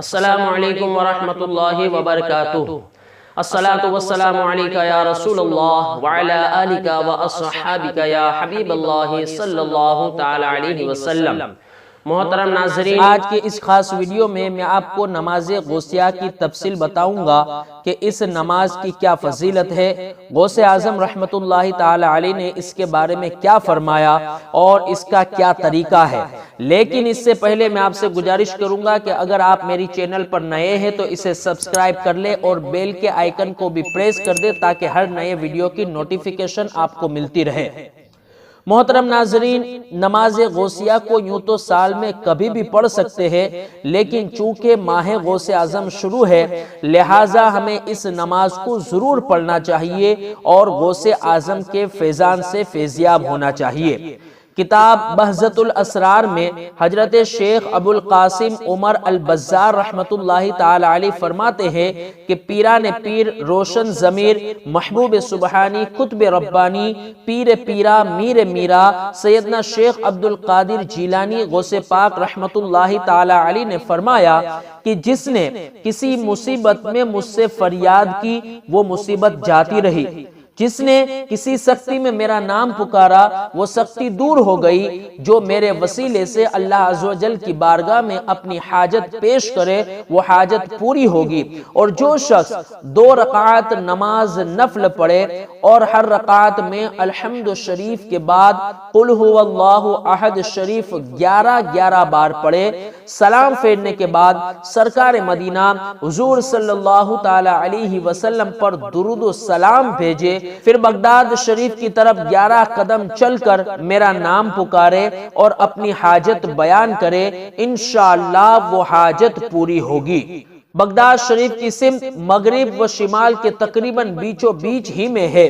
السلام علیکم ورحمۃ اللہ وبرکاتہ۔ الصلاۃ والسلام علیک یا رسول اللہ وعلی آلک واصحابک یا حبیب اللہ صلی اللہ تعالی علیہ وسلم۔ محترم ناظرین، آج کے اس خاص ویڈیو میں آپ کو نماز غوثیہ کی تفصیل بتاؤں گا کہ اس نماز کی کیا فضیلت ہے، غوث اعظم رحمت اللہ تعالی علیہ نے اس کے بارے میں کیا فرمایا اور اس کا کیا طریقہ ہے۔ لیکن اس سے پہلے میں آپ سے گزارش کروں گا کہ اگر آپ میری چینل پر نئے ہیں تو اسے سبسکرائب کر لیں اور بیل کے آئیکن کو بھی پریس کر دیں تاکہ ہر نئے ویڈیو کی نوٹیفیکیشن آپ کو ملتی رہے۔ محترم ناظرین، نماز غوثیہ کو یوں تو سال میں کبھی بھی پڑھ سکتے ہیں، لیکن چونکہ ماہ غوث اعظم شروع ہے لہٰذا ہمیں اس نماز کو ضرور پڑھنا چاہیے اور غوث اعظم کے فیضان سے فیضیاب ہونا چاہیے۔ کتاب بہجت الاسرار میں حضرت شیخ ابو القاسم عمر البزار رحمت اللہ تعالی علیہ فرماتے ہیں کہ پیران پیر، روشن ضمیر، محبوب سبحانی، قطب ربانی، پیر پیرا، میر میرا، سیدنا شیخ عبد القادر جیلانی غوث پاک رحمت اللہ تعالی علیہ نے فرمایا کہ جس نے کسی مصیبت میں مجھ سے فریاد کی وہ مصیبت جاتی رہی، جس نے کسی سختی میں میرا نام پکارا وہ سختی دور ہو گئی، جو میرے وسیلے سے اللہ عز و جل کی بارگاہ میں اپنی حاجت پیش کرے وہ حاجت پوری ہوگی، اور جو شخص 2 رکعات نماز نفل پڑھے اور ہر رکعت میں الحمد شریف کے بعد قل هو اللہ احد شریف 11 بار پڑھے، سلام پھیرنے کے بعد سرکار مدینہ حضور صلی اللہ تعالی علیہ وسلم پر درود و سلام بھیجے، پھر بغداد شریف کی طرف 11 قدم چل کر میرا نام پکارے اور اپنی حاجت بیان کرے، انشاءاللہ وہ حاجت پوری ہوگی۔ بغداد شریف کی سمت مغرب و شمال کے تقریباً بیچوں بیچ ہی میں ہے۔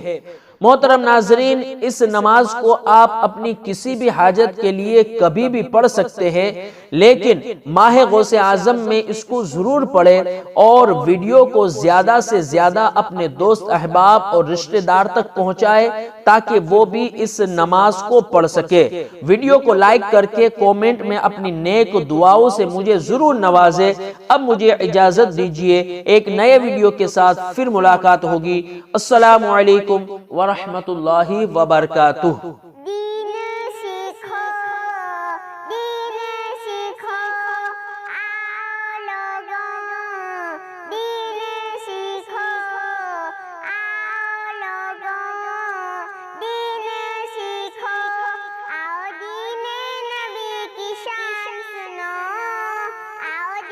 محترم ناظرین، اس نماز کو آپ اپنی کسی بھی حاجت کے لیے کبھی بھی پڑھ سکتے ہیں، لیکن ماہ غوث اعظم میں اس کو ضرور پڑھیں اور ویڈیو کو زیادہ سے زیادہ اپنے دوست احباب اور رشتہ دار تک پہنچائے تاکہ وہ بھی اس نماز کو پڑھ سکے۔ ویڈیو کو لائک کر کے کومنٹ میں اپنی نیک دعاؤں سے مجھے ضرور نوازے۔ اب مجھے اجازت دیجیے، ایک نئے ویڈیو کے ساتھ پھر ملاقات ہوگی۔ السلام علیکم ورحمۃ اللہ وبرکاتہ۔